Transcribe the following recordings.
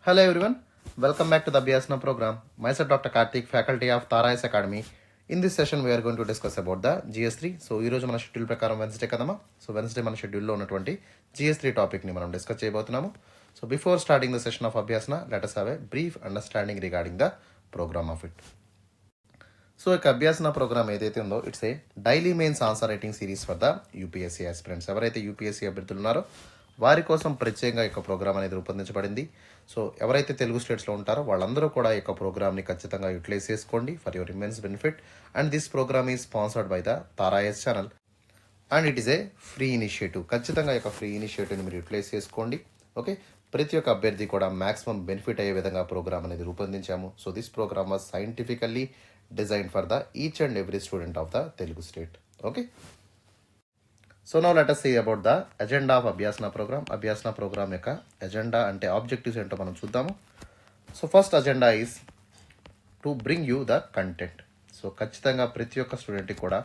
Hello everyone, welcome back to the Abhyasana program. Myself Dr. Karthik, faculty of Tara S Academy. In this session, we are going to discuss about the GS3. So ఈరోజు మన schedule ప్రకారం Wednesday కదమ్మా. So Wednesday మన షెడ్యూల్లో ఉన్నటువంటి GS3 టాపిక్ని మనం discuss చేయబోతున్నాము. So before starting the session of Abhyasana let us have a brief understanding regarding the program of it. So ఇక అభ్యాసన ప్రోగ్రామ్ ఏదైతే ఉందో it's a daily mains answer writing series for the UPSC aspirants. ఎవరైతే UPSC అభ్యర్థులు ఉన్నారో వారి కోసం ప్రత్యేకంగా ఈ ప్రోగ్రామ్ అనేది రూపొందించబడింది. సో ఎవరైతే తెలుగు స్టేట్స్లో ఉంటారో వాళ్ళందరూ కూడా ఈ ప్రోగ్రామ్ని ఖచ్చితంగా యూటిలైజ్ చేసుకోండి for your immense benefit. And this program is sponsored by the Tara S channel and it is a free initiative. ఖచ్చితంగా ఈ ఫ్రీ ఇనిషియేటివ్ని మీరు యూటిలైజ్ చేసుకోండి. ఓకే, ప్రతి ఒక్క అభ్యర్థి కూడా మ్యాక్సిమం బెనిఫిట్ అయ్యే విధంగా ప్రోగ్రామ్ అనేది రూపొందించాము. So this program was scientifically designed for the each and every student of the Telugu state. Okay. So now let us see about the agenda of Abhyasana program. Abhyasana program యొక్క agenda అంటే objectives ఏంటో మనం చూద్దాము. So first agenda is to bring you the content. So ఖచ్చితంగా ప్రతి ఒక్క స్టూడెంట్కి కూడా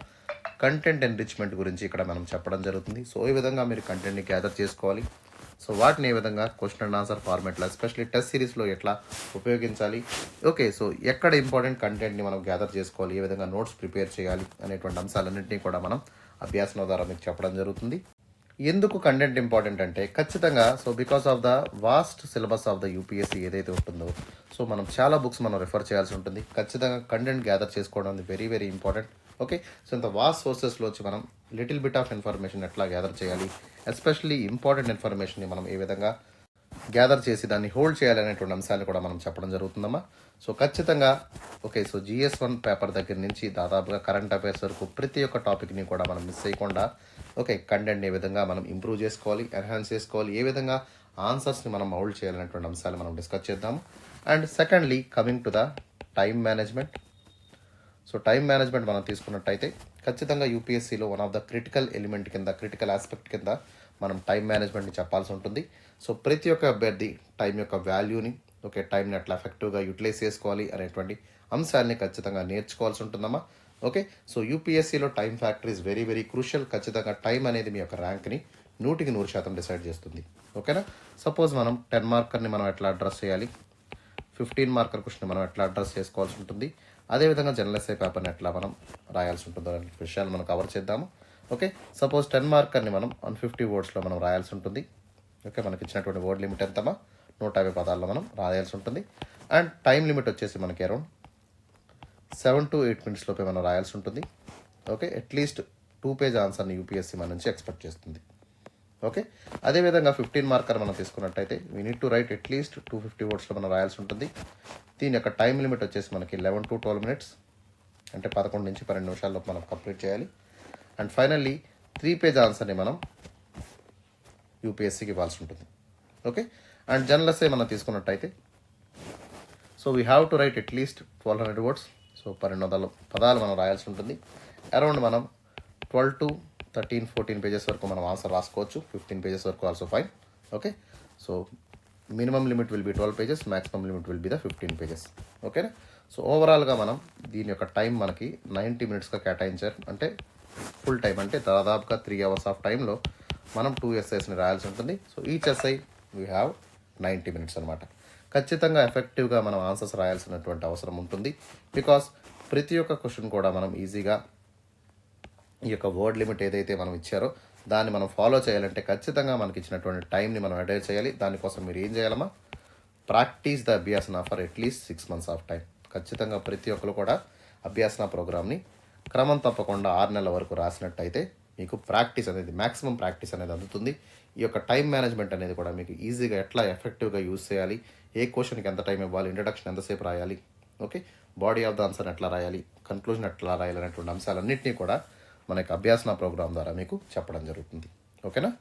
కంటెంట్ ఎన్రిచ్మెంట్ గురించి ఇక్కడ మనం చెప్పడం జరుగుతుంది. సో ఈ విధంగా మీరు కంటెంట్ని గ్యాదర్ చేసుకోవాలి. సో వాటిని ఏ విధంగా క్వశ్చన్ అండ్ ఆన్సర్ ఫార్మాట్లో ఎస్పెషల్లీ టెస్ట్ సిరీస్లో ఎట్లా ఉపయోగించాలి, ఓకే, సో ఎక్కడ ఇంపార్టెంట్ కంటెంట్ని మనం గ్యాదర్ చేసుకోవాలి, ఏ విధంగా నోట్స్ ప్రిపేర్ చేయాలి అనేటువంటి అంశాలన్నింటినీ కూడా మనం అభ్యాసన ద్వారా మీకు చెప్పడం జరుగుతుంది. ఎందుకు కంటెంట్ ఇంపార్టెంట్ అంటే ఖచ్చితంగా so because of the vast syllabus of the UPSC ఏదైతే ఉంటుందో సో మనం చాలా బుక్స్ మనం రిఫర్ చేయాల్సి ఉంటుంది. ఖచ్చితంగా కంటెంట్ గ్యాదర్ చేసుకోవడం అనేది very very important. Okay, so ఇంత వాస్ట్ సోర్సెస్లో వచ్చి మనం లిటిల్ బిట్ ఆఫ్ ఇన్ఫర్మేషన్ ఎట్లా గ్యాదర్ చేయాలి, ఎస్పెషల్లీ ఇంపార్టెంట్ ఇన్ఫర్మేషన్ని మనం ఏ విధంగా గ్యాదర్ చేసి దాన్ని హోల్డ్ చేయాలనేటువంటి అంశాన్ని కూడా మనం చెప్పడం జరుగుతుందమ్మా. సో ఖచ్చితంగా ఓకే, సో GS1 పేపర్ దగ్గర నుంచి దాదాపుగా కరెంట్ అఫైర్స్ వరకు ప్రతి ఒక్క టాపిక్ని కూడా మనం మిస్ చేయకుండా ఓకే కంటెంట్ని ఏ విధంగా మనం ఇంప్రూవ్ చేసుకోవాలి, ఎన్హాన్స్ చేసుకోవాలి, ఏ విధంగా ఆన్సర్స్ని మనం హోల్డ్ చేయాలనేటువంటి అంశాలు మనం డిస్కస్ చేద్దాము. And secondly coming to the time management. So time management మనం తీసుకున్నట్టయితే ఖచ్చితంగా యూపీఎస్సీలో one of the critical element కింద క్రిటికల్ ఆస్పెక్ట్ కింద మనం టైం మేనేజ్మెంట్ని చెప్పాల్సి ఉంటుంది. సో ప్రతి ఒక్క అభ్యర్థి టైం యొక్క వాల్యూని ఓకే టైంని ఎట్లా ఎఫెక్టివ్గా యూటిలైజ్ చేసుకోవాలి అనేటువంటి అంశాలని ఖచ్చితంగా నేర్చుకోవాల్సి ఉంటుందమ్మా. ఓకే, సో యూపీఎస్సీలో time factor is very very crucial. ఖచ్చితంగా టైం అనేది మీ యొక్క ర్యాంక్ని 100% డిసైడ్ చేస్తుంది. ఓకేనా, సపోజ్ మనం 10 మార్కర్ని మనం ఎట్లా అడ్రస్ చేయాలి, 15 మార్కర్ క్వశ్చన్ మనం ఎట్లా అడ్రస్ చేసుకోవాల్సి ఉంటుంది, అదేవిధంగా జనరల్ ఎస్ఐ పేపర్ని ఎట్లా మనం రాయాల్సి ఉంటుందో అనే విషయాలు మనం కవర్ చేద్దాము. ఓకే, సపోజ్ 10 మార్కర్ని మనం 150 వర్డ్స్లో మనం రాయాల్సి ఉంటుంది. ఓకే, మనకి ఇచ్చినటువంటి వర్డ్ లిమిట్ ఎంతమా 150 పదాల్లో మనం రాయాల్సి ఉంటుంది. అండ్ టైం లిమిట్ వచ్చేసి మనకి అరౌండ్ 7 to 8 minutes లోపే మనం రాయాల్సి ఉంటుంది. ఓకే, అట్లీస్ట్ 2 పేజ్ ఆన్సర్ని యూపీఎస్సీ మన నుంచి ఎక్స్పెక్ట్ చేస్తుంది. ఓకే, అదేవిధంగా 15 మార్కర్ మనం తీసుకున్నట్టయితే we need to right at least 250 వర్డ్స్లో మనం రాయాల్సి ఉంటుంది. దీని యొక్క టైం లిమిట్ వచ్చేసి మనకి 11 to 12 minutes, అంటే 11 నుంచి 12 నిమిషాల్లో మనం కంప్లీట్ చేయాలి. అండ్ ఫైనల్లీ 3 పేజ్ ఆన్సర్ని మనం యూపీఎస్సీకి ఇవ్వాల్సి ఉంటుంది. ఓకే, అండ్ జనరల్ ఎస్ఐ మనం తీసుకున్నట్టయితే so we have to right at least 1200 words. So 1200 పదాలు మనం రాయాల్సి ఉంటుంది. అరౌండ్ మనం 12 to 13-14 పేజెస్ వరకు మనం ఆన్సర్ రాసుకోవచ్చు. 15 పేజెస్ వరకు also fine. Okay, so minimum limit will be 12 pages, maximum limit will be the 15 pages. ఓకేనా, సో ఓవరాల్గా మనం దీని యొక్క టైం మనకి 90 minutesగా కేటాయించారు. అంటే ఫుల్ టైం అంటే దాదాపుగా 3 hours ఆఫ్ టైంలో మనం 2 essaysని రాయాల్సి ఉంటుంది. So each SI we have 90 minutes అనమాట. ఖచ్చితంగా ఎఫెక్టివ్గా మనం ఆన్సర్స్ రాయాల్సినటువంటి అవసరం ఉంటుంది. బికాస్ ప్రతి ఒక్క క్వశ్చన్ కూడా మనం ఈజీగా ఈ యొక్క వర్డ్ లిమిట్ ఏదైతే మనం ఇచ్చారో దాన్ని మనం ఫాలో చేయాలంటే ఖచ్చితంగా మనకి ఇచ్చినటువంటి టైంని మనం అటైర్ చేయాలి. దానికోసం మీరు ఏం చేయాలమ్మా, practice the Abhyasana for at least 6 months of time. ఖచ్చితంగా ప్రతి ఒక్కరు కూడా అభ్యాసన ప్రోగ్రామ్ని క్రమం తప్పకుండా 6 నెలల వరకు రాసినట్టయితే మీకు ప్రాక్టీస్ అనేది మ్యాక్సిమం ప్రాక్టీస్ అనేది అందుతుంది. ఈ యొక్క టైం మేనేజ్మెంట్ అనేది కూడా మీకు ఈజీగా ఎట్లా ఎఫెక్టివ్గా యూజ్ చేయాలి, ఏ క్వశ్చన్కి ఎంత టైం ఇవ్వాలి, ఇంట్రడక్షన్ ఎంతసేపు రాయాలి, okay, body of the answer ఎట్లా రాయాలి, కన్క్లూజన్ ఎట్లా రాయాలి అనేటువంటి అంశాలన్నింటినీ కూడా మన యొక్క అభ్యాసన ప్రోగ్రామ్ ద్వారా మీకు చెప్పడం జరుగుతుంది. ఓకేనా,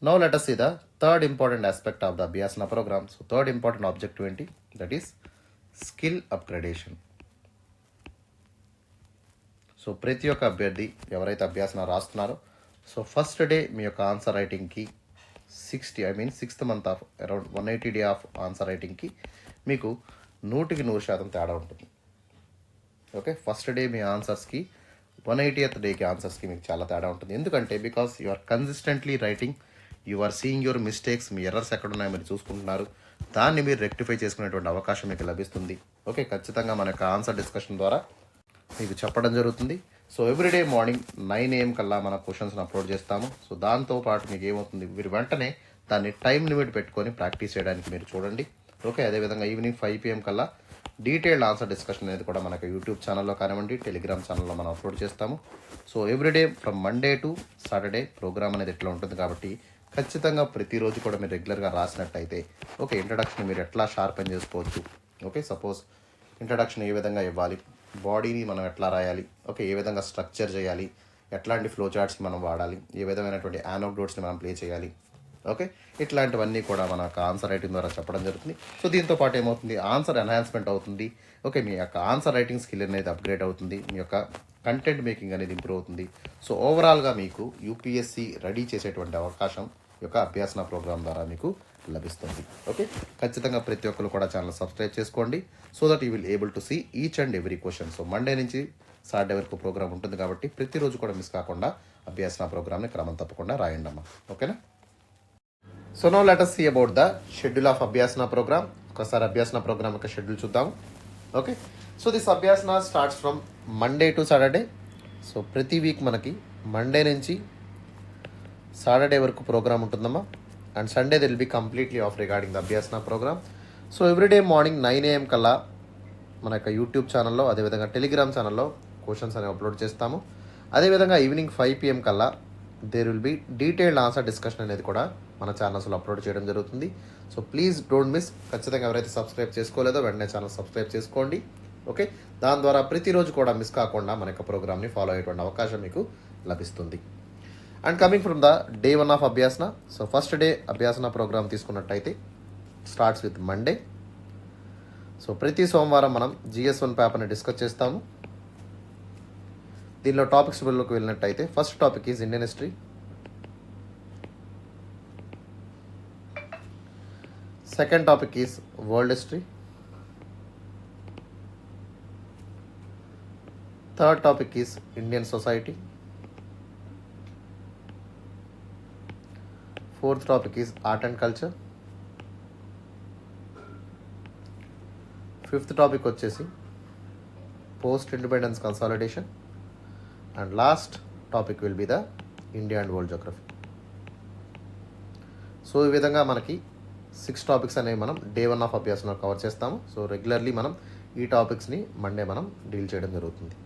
now let us see the third important aspect of the Abhyasana program. So third important objective ఏంటి, that is skill upgradation. So ప్రతి ఒక్క అభ్యర్థి ఎవరైతే అభ్యాసన రాస్తున్నారో సో ఫస్ట్ డే మీ యొక్క ఆన్సర్ రైటింగ్కి 6th month of around 180 day of answer రైటింగ్కి మీకు 100% తేడా ఉంటుంది. ఓకే, ఫస్ట్ డే మీ ఆన్సర్స్కి 180th డేకి ఆన్సర్స్కి మీకు చాలా తేడా ఉంటుంది. ఎందుకంటే because you are consistently writing you are seeing your mistakes, మీ ఎర్రర్స్ ఎక్కడున్నాయో మీరు చూసుకుంటున్నారు. దాన్ని మీరు రెక్టిఫై చేసుకునేటువంటి అవకాశం మీకు లభిస్తుంది. ఓకే, ఖచ్చితంగా మన యొక్క ఆన్సర్ డిస్కషన్ ద్వారా మీకు చెప్పడం జరుగుతుంది. సో ఎవ్రీడే మార్నింగ్ 9 AM కల్లా మన క్వశ్చన్స్ని అప్లోడ్ చేస్తాము. సో దాంతోపాటు మీకు ఏమవుతుంది, మీరు వెంటనే దాన్ని టైం లిమిట్ పెట్టుకొని ప్రాక్టీస్ చేయడానికి మీరు చూడండి. ఓకే, అదేవిధంగా ఈవినింగ్ 5 PM కల్లా డీటెయిల్డ్ ఆన్సర్ డిస్కషన్ అనేది కూడా మనకు యూట్యూబ్ ఛానల్లో కానివ్వండి, టెలిగ్రామ్ ఛానల్లో మనం అప్లోడ్ చేస్తాము. So everyday from Monday to Saturday program అనేది ఎట్లా ఉంటుంది కాబట్టి ఖచ్చితంగా ప్రతిరోజు కూడా మీరు రెగ్యులర్గా రాసినట్టయితే ఓకే, ఇంట్రడక్షన్ మీరు ఎట్లా షార్పెన్ చేసుకోవచ్చు. ఓకే, సపోజ్ ఇంట్రడక్షన్ ఏ విధంగా ఇవ్వాలి, బాడీని మనం ఎట్లా రాయాలి, ఓకే, ఏ విధంగా స్ట్రక్చర్ చేయాలి, ఎట్లాంటి ఫ్లో చార్ట్స్ని మనం వాడాలి, ఏ విధమైనటువంటి యానోక్డోట్స్ని మనం ప్లే చేయాలి. ఓకే, ఇట్లాంటివన్నీ కూడా మనకు ఆన్సర్ రైటింగ్ ద్వారా చెప్పడం జరుగుతుంది. సో దీంతో పాటు ఏమవుతుంది, ఆన్సర్ ఎన్హాన్స్మెంట్ అవుతుంది. ఓకే, మీ యొక్క ఆన్సర్ రైటింగ్ స్కిల్ అనేది అప్గ్రేడ్ అవుతుంది, మీ యొక్క కంటెంట్ మేకింగ్ అనేది ఇంప్రూవ్ అవుతుంది. సో ఓవరాల్గా మీకు యూపీఎస్సీ రెడీ చేసేటువంటి అవకాశం ఈ యొక్క అభ్యాసన ప్రోగ్రామ్ ద్వారా మీకు లభిస్తుంది. ఓకే, ఖచ్చితంగా ప్రతి ఒక్కరు కూడా ఛానల్ సబ్స్క్రైబ్ చేసుకోండి. So that you will able to see each and every question. So Monday నుంచి సాటర్డే వరకు ప్రోగ్రామ్ ఉంటుంది కాబట్టి ప్రతిరోజు కూడా మిస్ కాకుండా అభ్యాసన ప్రోగ్రామ్ని క్రమం తప్పకుండా రాయండి అమ్మా. ఓకేనా? So now let us see about the schedule of Abhyasana program. ఒకసారి అభ్యాసన ప్రోగ్రామ్ యొక్క షెడ్యూల్ చూద్దాం. Okay, so this Abhyasana starts from Monday to Saturday. So ప్రతి వీక్ మనకి మండే నుంచి సాటర్డే వరకు ప్రోగ్రామ్ ఉంటుందమ్మా. And Sunday will be completely off regarding the Abhyasana program. So everyday morning 9 AM కల్లా మన యొక్క యూట్యూబ్ ఛానల్లో, అదేవిధంగా టెలిగ్రామ్ ఛానల్లో క్వశ్చన్స్ అనేవి అప్లోడ్ చేస్తాము. అదేవిధంగా ఈవినింగ్ 5 PM కల్లా there will be detailed answer discussion అనేది కూడా మన ఛానల్స్లో అప్లోడ్ చేయడం జరుగుతుంది. So please don't miss. ఖచ్చితంగా ఎవరైతే సబ్స్క్రైబ్ చేసుకోలేదో వెంటనే ఛానల్ సబ్స్క్రైబ్ చేసుకోండి. ఓకే, దాని ద్వారా ప్రతిరోజు కూడా మిస్ కాకుండా మన యొక్క ప్రోగ్రామ్ని ఫాలో అయ్యేటువంటి అవకాశం మీకు లభిస్తుంది. And coming from the day 1 of Abhyasana. So first day Abhyasana program తీసుకున్నట్టయితే స్టార్ట్స్ విత్ మండే. సో ప్రతి సోమవారం మనం GS1 పేపర్ని డిస్కస్ చేస్తాము. దీనిలో టాపిక్స్ లోకి వెళ్ళినట్టయితే first topic is Indian history. Second topic is world history. Third topic is Indian society. Fourth topic is art and culture. Fifth topic వచ్చేసి post independence consolidation. And last topic will be the India and world geography. So ఈ విధంగా మనకి 6 topics అనేవి మనం day 1 of అభ్యాసంలో cover చేస్తాము. So regularly మనం ఈ టాపిక్స్ని మండే మనం డీల్ చేయడం జరుగుతుంది.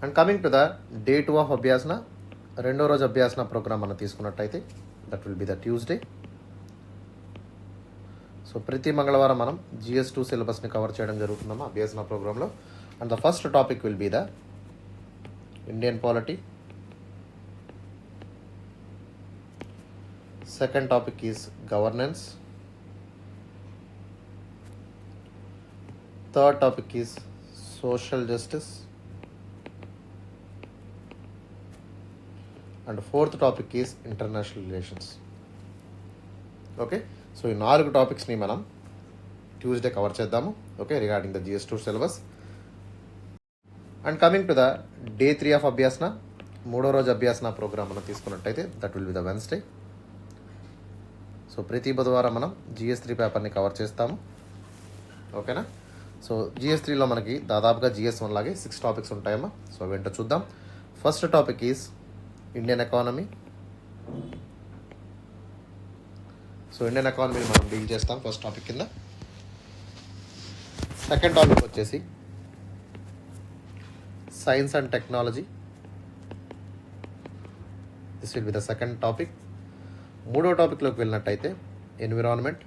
And coming to the day 2 of అభ్యాసన, రెండో రోజు అభ్యాసన ప్రోగ్రామ్ మనం తీసుకున్నట్టయితే that will be the Tuesday. So ప్రతి మంగళవారం మనం GS2 సిలబస్ని కవర్ చేయడం జరుగుతుందమ్మా అభ్యాసన ప్రోగ్రాంలో. And the first topic will be the Indian polity. Second topic is governance. Third topic is social justice. And fourth topic is international relations. Okay, so ఈ 4 టాపిక్స్ని మనం ట్యూస్డే కవర్ చేద్దాము. Okay, regarding the GS2 syllabus. And coming to the day 3 of Abhyasana, మూడో రోజు Abhyasana program మనం తీసుకున్నట్టయితే that will be the Wednesday. So ప్రతి బుధవారం మనం GS3 పేపర్ని కవర్ చేస్తాము. ఓకేనా? సో GS3లో మనకి దాదాపుగా GS1 లాగే 6 టాపిక్స్ ఉంటాయమ్మా. సో ఏంటో చూద్దాం. First topic is Indian economy. So Indian ఎకానమీని మనం డీల్ చేస్తాం ఫస్ట్ టాపిక్ కింద. సెకండ్ టాపిక్ వచ్చేసి science and technology. This will be the second topic. మూడో టాపిక్లోకి వెళ్ళినట్టయితే ఎన్విరాన్మెంట్.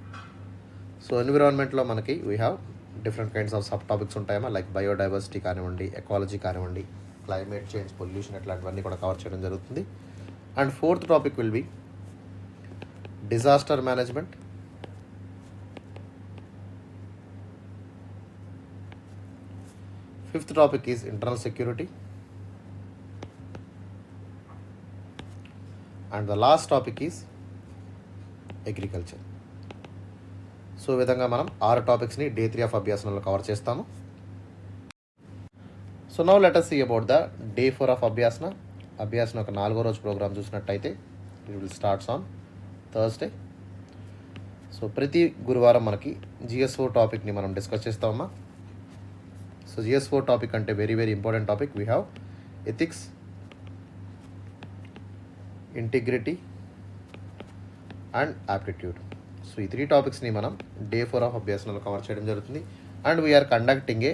సో ఎన్విరాన్మెంట్లో మనకి we have different kinds of sub topics ఉంటాయమ్మా, లైక్ బయోడైవర్సిటీ కానివ్వండి, ఎకాలజీ కానివ్వండి, క్లైమేట్ చేంజ్, పొల్యూషన్, ఇట్లాంటివన్నీ కూడా కవర్ చేయడం జరుగుతుంది. And fourth topic will be disaster management. Fifth topic is internal security. And the last topic is agriculture. So ఈ విధంగా మనం 6 టాపిక్స్ని డే 3 ఆఫ్ అభ్యాసంలో కవర్ చేస్తాము. So now let us see about the day 4 of Abhyasana. Abhyasana ఒక 4వ రోజు program చూసినట్టయితే it will starts on Thursday. So ప్రతి గురువారం మనకి GS4 టాపిక్ని మనం డిస్కస్ చేస్తామమ్మా. సో GS4 టాపిక్ అంటే very very important topic. We have ethics, integrity and aptitude. So ఈ 3 టాపిక్స్ని మనం డే 4 ఆఫ్ అభ్యాసంలో కవర్ చేయడం జరుగుతుంది. And we're conducting a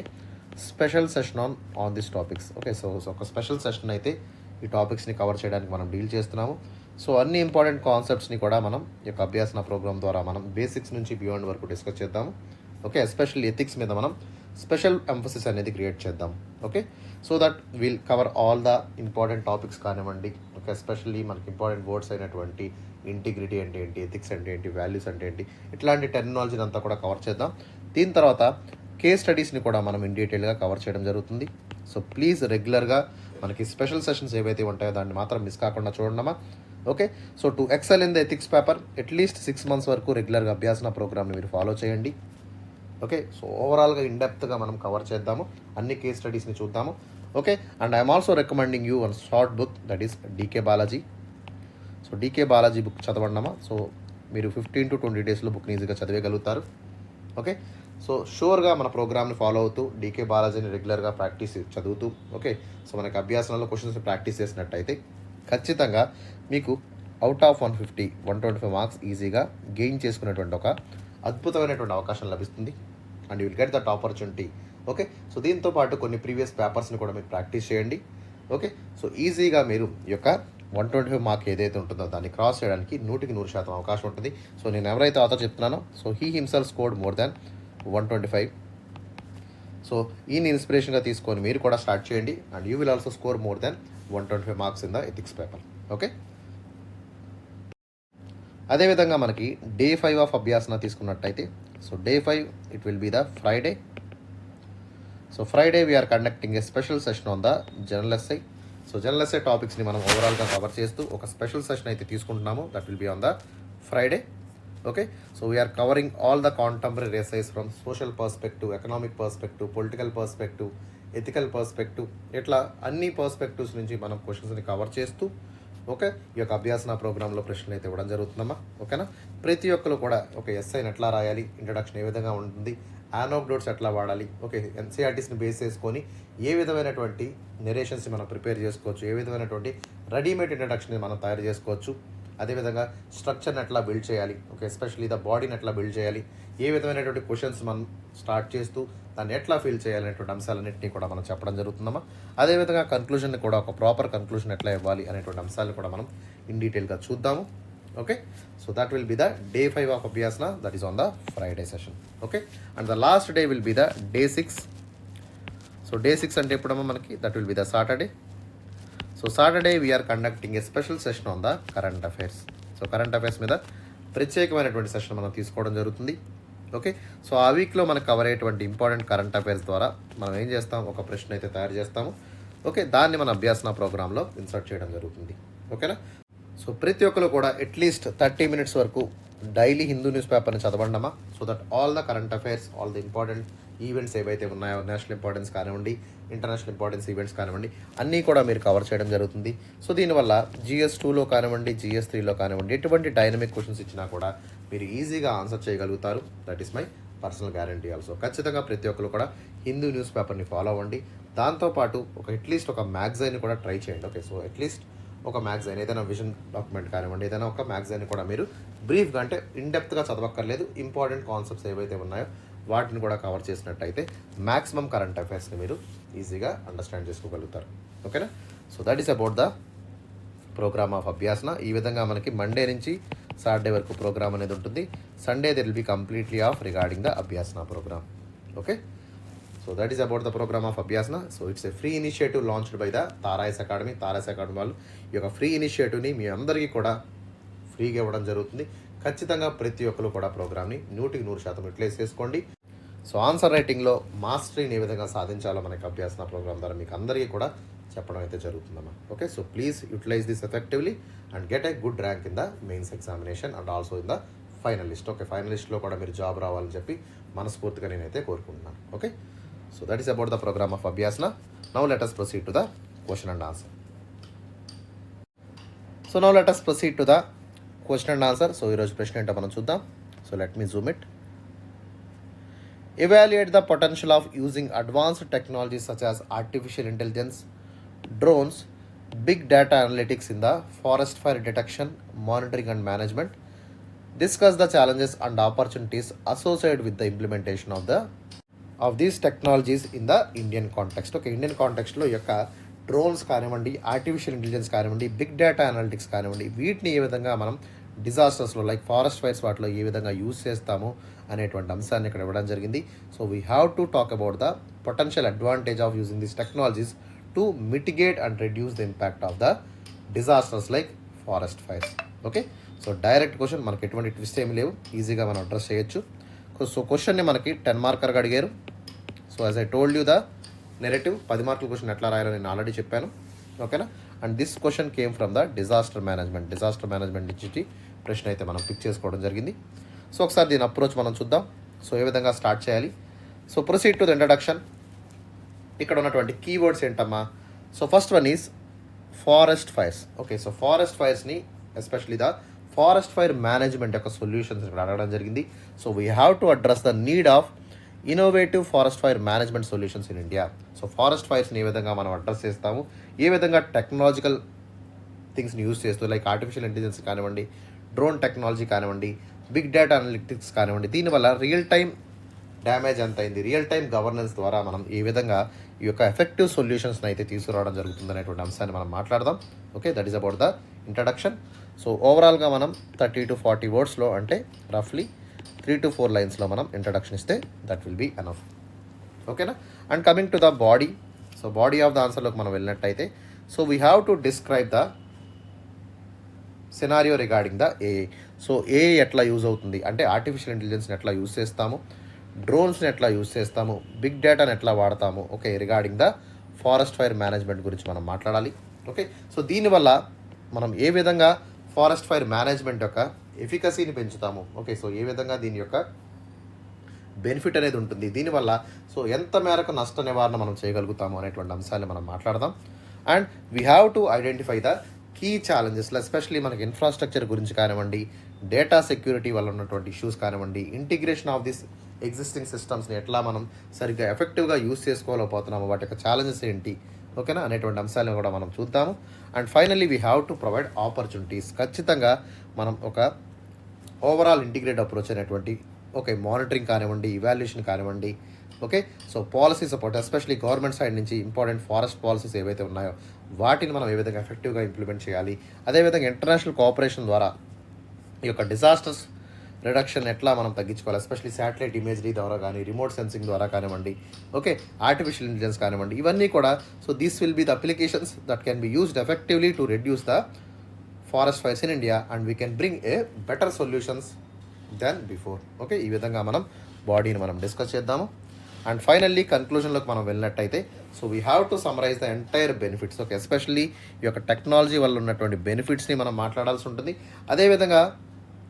special session on this topics. Okay, so ఒక స్పెషల్ సెషన్ అయితే ఈ టాపిక్స్ని కవర్ చేయడానికి మనం డీల్ చేస్తున్నాము. సో అన్ని ఇంపార్టెంట్ కాన్సెప్ట్స్ని కూడా మనం ఈ యొక్క అభ్యాసన ప్రోగ్రామ్ ద్వారా మనం బేసిక్స్ నుంచి బియాండ్ వరకు డిస్కస్ చేద్దాము. ఓకే, ఎస్పెషల్లీ ఎథిక్స్ మీద మనం స్పెషల్ ఎంఫసిస్ అనేది క్రియేట్ చేద్దాం. Okay, so that will cover all the important topics కానివ్వండి. ఓకే, ఎస్పెషల్లీ మనకి ఇంపార్టెంట్ వర్డ్స్ అయినటువంటి ఇంటిగ్రిటీ అంటే ఏంటి, ఎథిక్స్ అంటే ఏంటి, వాల్యూస్ అంటే ఏంటి, ఇట్లాంటి టెర్మినాలజీని అంతా కూడా కవర్ చేద్దాం. దీని తర్వాత కేస్ స్టడీస్ని కూడా మనం ఇన్ డీటెయిల్గా కవర్ చేయడం జరుగుతుంది. సో ప్లీజ్ రెగ్యులర్గా మనకి స్పెషల్ సెషన్స్ ఏవైతే ఉంటాయో దాన్ని మాత్రం మిస్ కాకుండా చూడమ్మా. Okay, so to excel in the ethics paper at least 6 months వరకు రెగ్యులర్గా అభ్యాసన ప్రోగ్రామ్ని మీరు ఫాలో చేయండి. ఓకే, సో ఓవరాల్గా ఇన్డెప్త్గా మనం కవర్ చేద్దాము, అన్ని కేస్ స్టడీస్ని చూద్దాము. Okay, and I'm also recommending you one short book, that is DK Balaji. So DK Balaji book చదవండమ్మా. సో మీరు 15 to 20 daysలో బుక్ని ఈజీగా చదివేయగలుగుతారు. ఓకే, సో షూర్గా మన ప్రోగ్రామ్ని ఫాలో అవుతూ DK బాలాజీని రెగ్యులర్గా ప్రాక్టీస్ చదువుతూ, ఓకే, సో మనకి అభ్యాసంలో క్వశ్చన్స్ ప్రాక్టీస్ చేసినట్టయితే ఖచ్చితంగా మీకు అవుట్ ఆఫ్ 150, 125 మార్క్స్ ఈజీగా గెయిన్ చేసుకునేటువంటి ఒక అద్భుతమైనటువంటి అవకాశం లభిస్తుంది. And you will get that opportunity. Okay, so దీంతో పాటు కొన్ని ప్రీవియస్ పేపర్స్ని కూడా మీరు ప్రాక్టీస్ చేయండి. ఓకే, సో ఈజీగా మీరు ఈ యొక్క 125 మార్క్ ఏదైతే ఉంటుందో దాన్ని క్రాస్ చేయడానికి 100% అవకాశం ఉంటుంది. సో నేను ఎవరైతే ఆథర్ చెప్తున్నానో, so he himself scored more than 125. So ఈయన ఇన్స్పిరేషన్గా తీసుకొని మీరు కూడా స్టార్ట్ చేయండి. And you will also score more than 125 marks in the ethics paper. Okay, అదేవిధంగా మనకి డే 5 ఆఫ్ అభ్యాసన తీసుకున్నట్టయితే, so day 5 it will be the Friday. So Friday we're conducting a special session on the general SI. So general SI టాపిక్స్ని మనం ఓవరాల్గా cover చేస్తూ ఒక special session అయితే తీసుకుంటున్నాము. That will be on the Friday. Okay, so we're covering all the contemporary issues from social perspective, economic perspective, political perspective, ethical perspective, ఇట్లా అన్ని perspectives నుంచి మనం క్వశ్చన్స్ని కవర్ చేస్తూ, ఓకే, ఈ యొక్క అభ్యాసన ప్రోగ్రాంలో ప్రశ్నలు అయితే ఇవ్వడం జరుగుతుందమ్మా. ఓకేనా, ప్రతి ఒక్కరు కూడా ఒక ఎస్ఐని ఎట్లా రాయాలి, ఇంట్రడక్షన్ ఏ విధంగా ఉంటుంది, యానోక్డోట్స్ ఎట్లా వాడాలి, ఓకే, NCERTస్ని బేస్ చేసుకొని ఏ విధమైనటువంటి నెరేషన్స్ని మనం ప్రిపేర్ చేసుకోవచ్చు, ఏ విధమైనటువంటి రెడీమేడ్ ఇంట్రడక్షన్ని మనం తయారు చేసుకోవచ్చు, అదేవిధంగా స్ట్రక్చర్ని ఎట్లా బిల్డ్ చేయాలి, ఓకే, ఎస్పెషల్లీ ద బాడీని ఎట్లా బిల్డ్ చేయాలి, ఏ విధమైనటువంటి క్వశ్చన్స్ మనం స్టార్ట్ చేస్తూ దాన్ని ఎట్లా ఫీల్ చేయాలనేటువంటి అంశాలన్నింటినీ కూడా మనం చెప్పడం జరుగుతుందమ్మా. అదేవిధంగా కన్క్లూజన్ని కూడా ఒక ప్రాపర్ కన్క్లూజన్ ఎట్లా ఇవ్వాలి అనేటువంటి అంశాలను కూడా మనం ఇన్ డీటెయిల్గా చూద్దాము. Okay, so that will be the day 5 of Abhyasana, that is on the Friday session. Okay, and the last day will be the day 6. So day 6 అంటే ఎప్పుడమ్మా మనకి, that will be the Saturday. So Saturday we're conducting a special session on the current affairs. So current affairs మీద ప్రత్యేకమైనటువంటి session మనం తీసుకోవడం జరుగుతుంది. Okay, so ఆ వీక్లో మనకు కవర్ అయ్యేటువంటి ఇంపార్టెంట్ కరెంట్ అఫైర్స్ ద్వారా మనం ఏం చేస్తాం, ఒక ప్రశ్న అయితే తయారు చేస్తాము. ఓకే, దాన్ని మన అభ్యాసన ప్రోగ్రాంలో ఇన్సర్ట్ చేయడం జరుగుతుంది. ఓకేనా, సో ప్రతి ఒక్కరు కూడా అట్లీస్ట్ 30 minutes వరకు డైలీ హిందూ న్యూస్ పేపర్ని చదవండమా. So that all the current affairs, all the important events ఏవైతే ఉన్నాయో, నేషనల్ ఇంపార్టెన్స్ కానివ్వండి, ఇంటర్నేషనల్ ఇంపార్టెన్స్ ఈవెంట్స్ కానివ్వండి, అన్నీ కూడా మీరు కవర్ చేయడం జరుగుతుంది. సో దీనివల్ల GS2లో కానివ్వండి, GS3లో కానివ్వండి, ఎటువంటి డైనమిక్ క్వశ్చన్స్ ఇచ్చినా కూడా మీరు ఈజీగా ఆన్సర్ చేయగలుగుతారు. That is my personal guarantee also. ఖచ్చితంగా ప్రతి ఒక్కరు కూడా హిందూ న్యూస్ పేపర్ని ఫాలో అవ్వండి. దాంతోపాటు అట్లీస్ట్ ఒక మ్యాగజైన్ కూడా ట్రై చేయండి. ఓకే, సో అట్లీస్ట్ ఒక మ్యాగజైన్, ఏదైనా విజన్ డాక్యుమెంట్ కానివ్వండి, ఏదైనా ఒక మ్యాగజైన్ కూడా మీరు బ్రీఫ్గా, అంటే ఇన్డెప్త్గా చదవక్కర్లేదు, ఇంపార్టెంట్ కాన్సెప్ట్స్ ఏవైతే ఉన్నాయో వాటిని కూడా కవర్ చేసినట్టయితే మ్యాక్సిమం కరెంట్ అఫైర్స్ని మీరు ఈజీగా అండర్స్టాండ్ చేసుకోగలుగుతారు. ఓకేనా, so that is about the program of Abhyasana. ఈ విధంగా మనకి మండే నుంచి సాటర్డే వరకు ప్రోగ్రామ్ అనేది ఉంటుంది. Sunday there will be completely off regarding the Abhyasana program. Okay, so that is about the program of Abhyasana. So it's a free initiative launched by the Tarayas academy. Tarayas academy వాళ్ళు ఈ యొక్క ఫ్రీ ఇనిషియేటివ్ని మీ అందరికీ కూడా ఫ్రీగా ఇవ్వడం జరుగుతుంది. ఖచ్చితంగా ప్రతి ఒక్కరు కూడా ప్రోగ్రామ్ని 100% యూటిలైజ్ చేసుకోండి. సో ఆన్సర్ రైటింగ్లో మాస్టరీని ఏ విధంగా సాధించాలో మనకి అభ్యాసన ప్రోగ్రామ్ ద్వారా మీకు అందరికీ కూడా చెప్పడం అయితే జరుగుతుందమ్మా. Okay, so please utilize this effectively and get a good rank in the mains examination and also in the finalist. Okay, ఫైనలిస్ట్లో కూడా మీరు జాబ్ రావాలని చెప్పి మనస్ఫూర్తిగా నేనైతే కోరుకుంటున్నాను. Okay, so that is about the program of Abhyasana. Now let us proceed to the question and answer. So now let us proceed to the question and answer. So ఈరోజు ప్రశ్న ఏంటో మనం చూద్దాం. So let me Zoom it. Evaluate the potential of using advanced technologies such as artificial intelligence, drones, big data analytics in the forest fire detection, monitoring and management. Discuss the challenges and opportunities associated with the implementation of these technologies in the Indian context. Okay, Indian context లో యొక్క drones కానివ్వండి, artificial intelligence కానివ్వండి, big data analytics కానివ్వండి, వీటిని ఏ విధంగా మనం డిజాస్టర్స్లో like forest fires వాటిలో ఏ విధంగా యూజ్ చేస్తాము అనేటువంటి అంశాన్ని ఇక్కడ ఇవ్వడం జరిగింది. So we have to talk about the potential advantage of using these technologies to mitigate and reduce the impact of the disasters like forest fires. Okay, so direct question, మనకి ఎటువంటి ట్విస్ట్ ఏమి లేవు, ఈజీగా మనం అడ్రస్ చేయొచ్చు. So క్వశ్చన్ని మనకి 10 మార్కర్గా అడిగారు. So as I told you the narrative, 10 మార్కుల క్వశ్చన్ ఎట్లా రాయాలో నేను ఆల్రెడీ చెప్పాను. ఓకేనా? And this question came from the disaster management నుంచి ప్రశ్న అయితే మనం పిక్ చేసుకోవడం జరిగింది. సో ఒకసారి దీని అప్రోచ్ మనం చూద్దాం. సో ఏ విధంగా స్టార్ట్ చేయాలి. So proceed to the introduction. ఇక్కడ ఉన్నటువంటి కీవర్డ్స్ ఏంటమ్మా? So first one is forest fires. Okay, so forest ఫైర్స్ని especially the forest fire management యొక్క సొల్యూషన్స్ ఇక్కడ అడగడం జరిగింది. So we have to address the need of innovative forest fire management solutions in India. So forest ఫైర్స్ని ఏ విధంగా మనం address చేస్తాము, ఏ విధంగా టెక్నాలజికల్ థింగ్స్ని యూజ్ చేస్తూ లైక్ ఆర్టిఫిషియల్ ఇంటెలిజెన్స్ కానివ్వండి, డ్రోన్ టెక్నాలజీ కానివ్వండి, బిగ్ డేటా అనలిటిక్స్ కానివ్వండి, దీనివల్ల రియల్ టైం డ్యామేజ్ ఎంత అయింది, రియల్ టైం గవర్నెన్స్ ద్వారా మనం ఏ విధంగా ఈ యొక్క ఎఫెక్టివ్ సొల్యూషన్స్ని అయితే తీసుకురావడం జరుగుతుంది అనేటువంటి అంశాన్ని మనం మాట్లాడదాం. Okay, that is about the introduction. So ఓవరాల్గా మనం 30 to 40 వర్డ్స్లో అంటే రఫ్లీ 3 to 4 లైన్స్లో మనం ఇంట్రడక్షన్ ఇస్తే దట్ విల్ బీ ఎనఫ్. ఓకేనా? And coming to the body. So body of the ఆన్సర్లోకి మనం వెళ్ళినట్టయితే, so we have to describe the scenario regarding the AI. So AI ఎట్లా యూజ్ అవుతుంది అంటే ఆర్టిఫిషియల్ ఇంటెలిజెన్స్ని ఎట్లా యూజ్ చేస్తాము, డ్రోన్స్ని ఎట్లా యూజ్ చేస్తాము, బిగ్ డేటాని ఎట్లా వాడతాము. Okay, regarding the forest fire management గురించి మనం మాట్లాడాలి. ఓకే, సో దీనివల్ల మనం ఏ విధంగా ఫారెస్ట్ ఫైర్ మేనేజ్మెంట్ యొక్క ఎఫికసీని పెంచుతాము. ఓకే, సో ఏ విధంగా దీని యొక్క బెనిఫిట్ అనేది ఉంటుంది, దీనివల్ల సో ఎంత మేరకు నష్ట నివారణ మనం చేయగలుగుతాము అనేటువంటి అంశాన్ని మనం మాట్లాడదాం. And we have to identify the key ఛాలెంజెస్లో ఎస్పెషలీ మనకి ఇన్ఫ్రాస్ట్రక్చర్ గురించి కానివ్వండి, డేటా సెక్యూరిటీ వల్ల ఉన్నటువంటి ఇష్యూస్ కానివ్వండి, ఇంటిగ్రేషన్ ఆఫ్ దిస్ ఎగ్జిస్టింగ్ సిస్టమ్స్ని ఎట్లా మనం సరిగ్గా ఎఫెక్టివ్గా యూజ్ చేసుకోలేకపోతున్నాము, వాటి యొక్క ఛాలెంజెస్ ఏంటి, ఓకేనా, అనేటువంటి అంశాలను కూడా మనం చూద్దాము. And finally we have to provide opportunities. ఖచ్చితంగా మనం ఒక ఓవరాల్ ఇంటిగ్రేట్ అప్రోచ్ అనేటువంటి ఓకే మానిటరింగ్ కానివ్వండి, ఇవాల్యుయేషన్ కానివ్వండి, okay, so policy support especially government side నుంచి ఇంపార్టెంట్ ఫారెస్ట్ పాలసీస్ ఏవైతే ఉన్నాయో వాటిని మనం ఏ విధంగా ఎఫెక్టివ్గా ఇంప్లిమెంట్ చేయాలి, అదేవిధంగా ఇంటర్నేషనల్ కోఆపరేషన్ ద్వారా ఈ యొక్క డిజాస్టర్స్ రిడక్షన్ ఎట్లా మనం తగ్గించుకోవాలి, ఎస్పెషలీ శాటిలైట్ ఇమేజరీ ద్వారా కానీ, రిమోట్ సెన్సింగ్ ద్వారా కానివ్వండి, ఓకే, ఆర్టిఫిషియల్ ఇంటెలిజెన్స్ కానివ్వండి, ఇవన్నీ కూడా so these will be the applications that can be used effectively to reduce the forest fires in India and we can bring a better solutions than before. Okay, ఈ విధంగా మనం బాడీని మనం discuss చేద్దాము. And finally కన్క్లూజన్లోకి మనం వెళ్ళినట్టయితే, so we have to summarize the entire benefits. Okay, especially ఈ యొక్క టెక్నాలజీ వల్ల ఉన్నటువంటి బెనిఫిట్స్ని మనం మాట్లాడాల్సి ఉంటుంది. అదేవిధంగా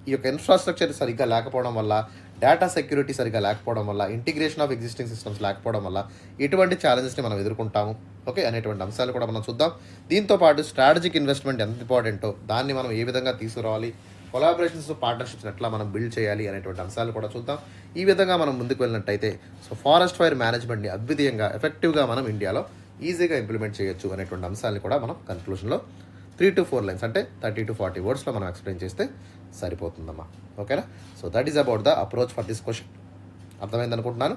ఈ యొక్క ఇన్ఫ్రాస్ట్రక్చర్ సరిగ్గా లేకపోవడం వల్ల, డేటా సెక్యూరిటీ సరిగ్గా లేకపోవడం వల్ల, ఇంటిగ్రేషన్ ఆఫ్ ఎగ్జిస్టింగ్ సిస్టమ్స్ లేకపోవడం వల్ల ఎటువంటి ఛాలెంజెస్ని మనం ఎదుర్కొంటాము, ఓకే, అనేటువంటి అంశాలు కూడా మనం చూద్దాం. దీంతోపాటు స్ట్రాటజిక్ ఇన్వెస్ట్మెంట్ ఎంత ఇంపార్టెంటో దాన్ని మనం ఏ విధంగా తీసుకురావాలి, కొలాబరేషన్స్ పార్ట్నర్షిప్స్ ఎట్లా మనం బిల్డ్ చేయాలి అనేటువంటి అంశాలు కూడా చూద్దాం. ఈ విధంగా మనం ముందుకు వెళ్ళినట్టయితే సో ఫారెస్ట్ ఫైర్ మేనేజ్మెంట్ని అద్వితీయంగా ఎఫెక్టివ్గా మనం ఇండియాలో ఈజీగా ఇంప్లిమెంట్ చేయొచ్చు అనేటువంటి అంశాలను కూడా మనం కన్క్లూషన్లో 3 to 4 లైన్స్ అంటే 30 to 40 వర్డ్స్లో మనం ఎక్స్ప్లెయిన్ చేస్తే సరిపోతుందమ్మా. ఓకేనా? So that is about the approach for this question. అర్థమైంది అనుకుంటున్నాను.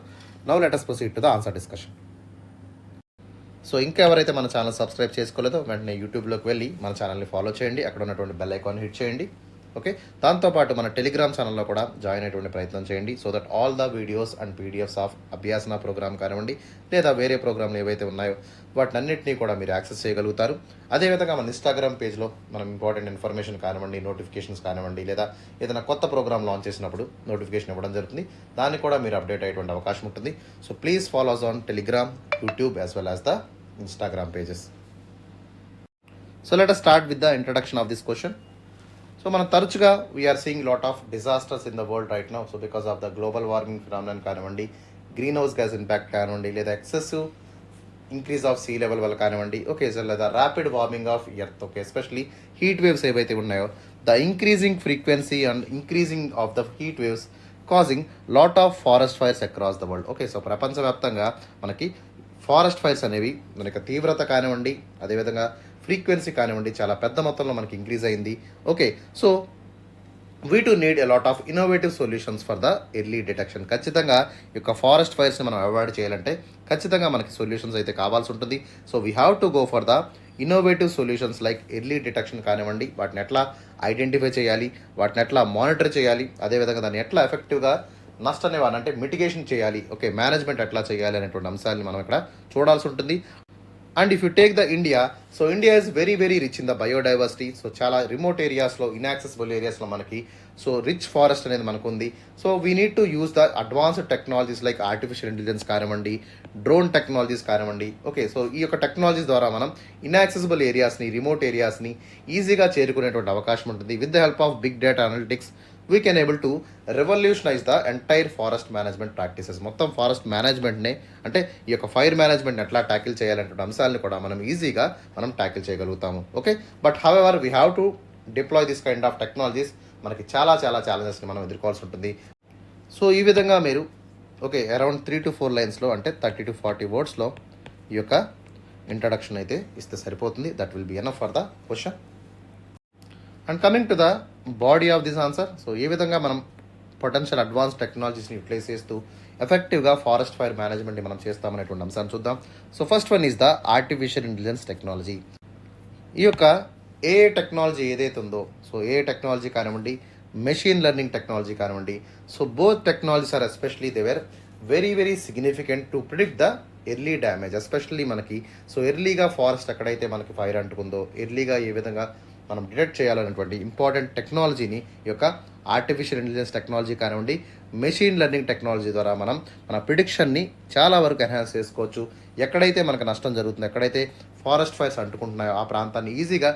Now let us proceed to the answer discussion. So ఇంకా ఎవరైతే మన ఛానల్ సబ్స్క్రైబ్ చేసుకోలేదో వెంటనే యూట్యూబ్లోకి వెళ్ళి మన ఛానల్ని ఫాలో చేయండి, అక్కడ ఉన్నటువంటి బెల్ ఐకాన్ హిట్ చేయండి. ఓకే, దాంతోపాటు మన టెలిగ్రామ్ ఛానల్లో కూడా జాయిన్ అయ్యేటువంటి ప్రయత్నం చేయండి. So that all the videos and PDFs of Abhyasana programme కానివ్వండి లేదా వేరే ప్రోగ్రామ్లు ఏవైతే ఉన్నాయో వాటినన్నింటినీ కూడా మీరు యాక్సెస్ చేయగలుగుతారు. అదేవిధంగా మన ఇన్స్టాగ్రామ్ పేజ్లో మనం ఇంపార్టెంట్ ఇన్ఫర్మేషన్ కానివ్వండి, నోటిఫికేషన్స్ కానివ్వండి, లేదా ఏదైనా కొత్త ప్రోగ్రామ్ లాంచ్ చేసినప్పుడు నోటిఫికేషన్ ఇవ్వడం జరుగుతుంది. దాన్ని కూడా మీరు అప్డేట్ అయ్యేటువంటి అవకాశం ఉంటుంది. So please follow us on Telegram, YouTube as well as the Instagram pages. So let us start with the introduction of this question. So మనం తరచుగా we're seeing lot of disasters in the world right now. So because of the global warming phenomenon కానివ్వండి, greenhouse gas impact కానివ్వండి, లేదా excessive increase of sea level వల్ల కానివ్వండి, okay sir, లేదా rapid warming of earth, okay, especially heat waves ఏవైతే ఉన్నాయో, the increasing frequency and increasing of the heat waves causing lot of forest fires across the world. Okay, so ప్రపంచవ్యాప్తంగా మనకి forest fires అనేవి మనకి తీవ్రత కానివ్వండి, అదేవిధంగా ఫ్రీక్వెన్సీ కానివ్వండి, చాలా పెద్ద మొత్తంలో మనకి ఇంక్రీజ్ అయింది. Okay, so we to need a lot of innovative solutions for the early detection. ఖచ్చితంగా ఈ యొక్క ఫారెస్ట్ ఫైర్స్ని మనం అవాయిడ్ చేయాలంటే ఖచ్చితంగా మనకి సొల్యూషన్స్ అయితే కావాల్సి ఉంటుంది. So we have to go for the innovative solutions like early detection కానివ్వండి, వాటిని ఎట్లా ఐడెంటిఫై చేయాలి, వాటిని ఎట్లా మానిటర్ చేయాలి, అదేవిధంగా దాన్ని ఎట్లా ఎఫెక్టివ్గా నష్ట నివారణ అంటే మిటిగేషన్ చేయాలి, ఓకే, మేనేజ్మెంట్ ఎట్లా చేయాలి అనేటువంటి అంశాలని మనం ఇక్కడ చూడాల్సి ఉంటుంది. And if you take the India, so India is very very rich in the biodiversity. So చాలా రిమోట్ ఏరియాస్లో, ఇన్యాక్సెసిబుల్ ఏరియాస్లో మనకి సో రిచ్ ఫారెస్ట్ అనేది మనకు ఉంది. So we need to use the advanced technologies like artificial intelligence కానివ్వండి, drone technologies కానివ్వండి. Okay, so ఈ యొక్క టెక్నాలజీస్ ద్వారా మనం ఇన్యాక్సెసిబుల్ ఏరియాస్ని, రిమోట్ ఏరియాస్ని ఈజీగా చేరుకునేటువంటి అవకాశం ఉంటుంది. With the help of big data analytics we can able to revolutionize the entire forest management practices. మొత్తం ఫారెస్ట్ మేనేజ్మెంట్నే అంటే ఈ యొక్క ఫైర్ మేనేజ్మెంట్ ఎట్లా ట్యాకిల్ చేయాలంటే అంశాలను కూడా మనం ఈజీగా మనం ట్యాకిల్ చేయగలుగుతాము. Okay, but however we have to deploy this kind of technologies. మనకి చాలా చాలా ఛాలెంజెస్ని మనం ఎదుర్కోవాల్సి ఉంటుంది. సో ఈ విధంగా మీరు ఓకే అరౌండ్ 3 to 4 లైన్స్లో అంటే 30 to 40 వర్డ్స్లో ఈ యొక్క ఇంట్రడక్షన్ అయితే ఇస్తే సరిపోతుంది. That will be enough for the question. And coming to the body of this answer, so ఏ విధంగా మనం పొటెన్షియల్ అడ్వాన్స్ టెక్నాలజీస్ని యూటిలైజ్ చేస్తూ ఎఫెక్టివ్గా ఫారెస్ట్ ఫైర్ మేనేజ్మెంట్ని మనం చేస్తామనేటువంటి అంశాన్ని చూద్దాం. So first one is the artificial intelligence technology. ఈ యొక్క ఏఐ టెక్నాలజీ ఏదైతే ఉందో, సో ఏఐ టెక్నాలజీ కానివ్వండి, మెషిన్ లెర్నింగ్ టెక్నాలజీ కానివ్వండి, so both technologies are especially they were very very significant to predict the early damage. Especially మనకి so ఎర్లీగా forest ఎక్కడైతే మనకి ఫైర్ అంటుకుందో, ఎర్లీగా ఏ విధంగా మనం డిటెక్ట్ చేయాలనేటువంటి ఇంపార్టెంట్ టెక్నాలజీని ఈ యొక్క ఆర్టిఫిషియల్ ఇంటెలిజెన్స్ టెక్నాలజీ కానివ్వండి, మెషిన్ లెర్నింగ్ టెక్నాలజీ ద్వారా మనం మన ప్రిడిక్షన్ని చాలా వరకు ఎన్హాన్స్ చేసుకోవచ్చు. ఎక్కడైతే మనకు నష్టం జరుగుతుందో, ఎక్కడైతే ఫారెస్ట్ ఫైర్స్ అంటుకుంటున్నాయో ఆ ప్రాంతాన్ని ఈజీగా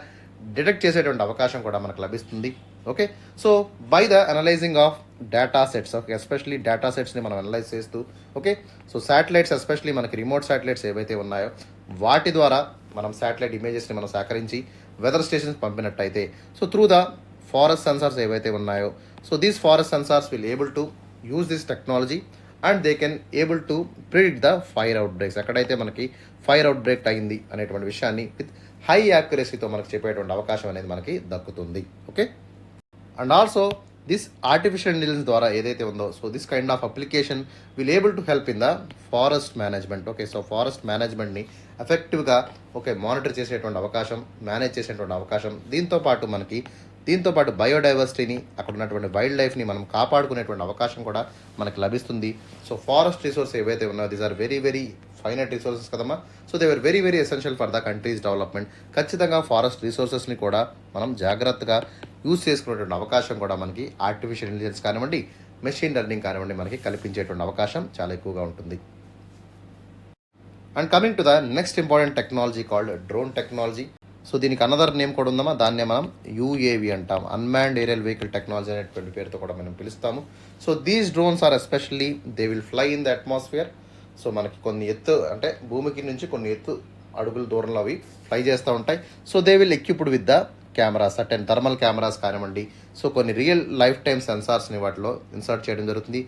డిటెక్ట్ చేసేటువంటి అవకాశం కూడా మనకు లభిస్తుంది. Okay, so by the analysing of data sets, okay, especially data సెట్స్ని మనం అనలైజ్ చేస్తూ, ఓకే, సో శాటిలైట్స్ ఎస్పెషలీ మనకి రిమోట్ శాటిలైట్స్ ఏవైతే ఉన్నాయో వాటి ద్వారా మనం శాటిలైట్ ఇమేజెస్ని మనం సేకరించి వెదర్ స్టేషన్స్ పంపినట్టయితే, so through the forest sensors ఏవైతే ఉన్నాయో, so these forest sensors will able to use this technology and they can able to predict the fire outbreaks. ఎక్కడైతే మనకి ఫైర్ అవుట్ బ్రేక్ అయింది అనేటువంటి విషయాన్ని విత్ హై యాక్యురసీతో మనకు చెప్పేటువంటి అవకాశం అనేది మనకి దక్కుతుంది. Okay, and also this artificial intelligence ద్వారా ఏదైతే ఉందో, so this kind of application will able to help in the forest management. Okay, so forest మేనేజ్మెంట్ని ఎఫెక్టివ్గా ఓకే మానిటర్ చేసేటువంటి అవకాశం, మేనేజ్ చేసేటువంటి అవకాశం, దీంతో పాటు బయోడైవర్సిటీని, అక్కడ ఉన్నటువంటి వైల్డ్ లైఫ్ని మనం కాపాడుకునేటువంటి అవకాశం కూడా మనకు లభిస్తుంది. సో ఫారెస్ట్ రిసోర్స్ ఏవైతే ఉన్నాయో these are very very finite resources కదమ్మా. So they are very very essential for the country's development. ఖచ్చితంగా ఫారెస్ట్ రిసోర్సెస్ని కూడా మనం జాగ్రత్తగా యూజ్ చేసుకునేటువంటి అవకాశం కూడా మనకి ఆర్టిఫిషియల్ ఇంటెలిజెన్స్ కానివ్వండి, మెషిన్ లెర్నింగ్ కానివ్వండి మనకి కల్పించేటువంటి అవకాశం చాలా ఎక్కువగా ఉంటుంది. And coming to the next important technology called drone technology. So దీనికి అనదర్ నేమ్ కూడా ఉందమ్మా, దాన్నే మనం యూఏవి అంటాం, అన్మాన్డ్ ఏరియల్ వెహికల్ టెక్నాలజీ అనేటువంటి పేరుతో కూడా మనం పిలుస్తాము. So these drones are especially they will fly in the atmosphere. So మనకి కొన్ని ఎత్తు అంటే భూమికి నుంచి కొన్ని ఎత్తు అడుగుల దూరంలో అవి ఫ్లై చేస్తూ ఉంటాయి. So they will equipped with the cameras, certain thermal cameras కానివ్వండి, సో కొన్ని రియల్ లైఫ్ టైమ్ సెన్సార్స్ని వాటిలో ఇన్సర్ట్ చేయడం జరుగుతుంది.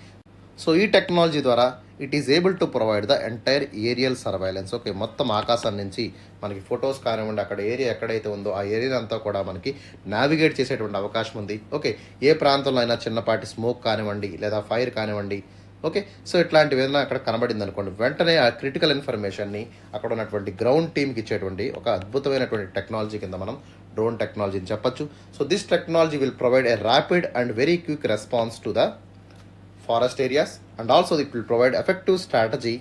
సో ఈ టెక్నాలజీ ద్వారా it is able to provide the entire aerial surveillance. Okay, మొత్తం ఆకాశం నుంచి మనకి ఫొటోస్ కానివ్వండి, అక్కడ ఏరియా ఎక్కడైతే ఉందో ఆ ఏరియా అంతా కూడా మనకి నావిగేట్ చేసేటువంటి అవకాశం ఉంది. ఓకే, ఏ ప్రాంతంలో అయినా చిన్నపాటి స్మోక్ కానివ్వండి లేదా ఫైర్ కానివ్వండి, ఓకే, సో ఇట్లాంటివి ఏదైనా అక్కడ కనబడింది అనుకోండి, వెంటనే ఆ క్రిటికల్ ఇన్ఫర్మేషన్ని అక్కడ ఉన్నటువంటి గ్రౌండ్ టీమ్కి ఇచ్చేటువంటి ఒక అద్భుతమైనటువంటి టెక్నాలజీ కింద మనం డ్రోన్ టెక్నాలజీని చెప్పొచ్చు. So this technology will provide a rapid and very quick response to the forest areas and also it will provide effective strategy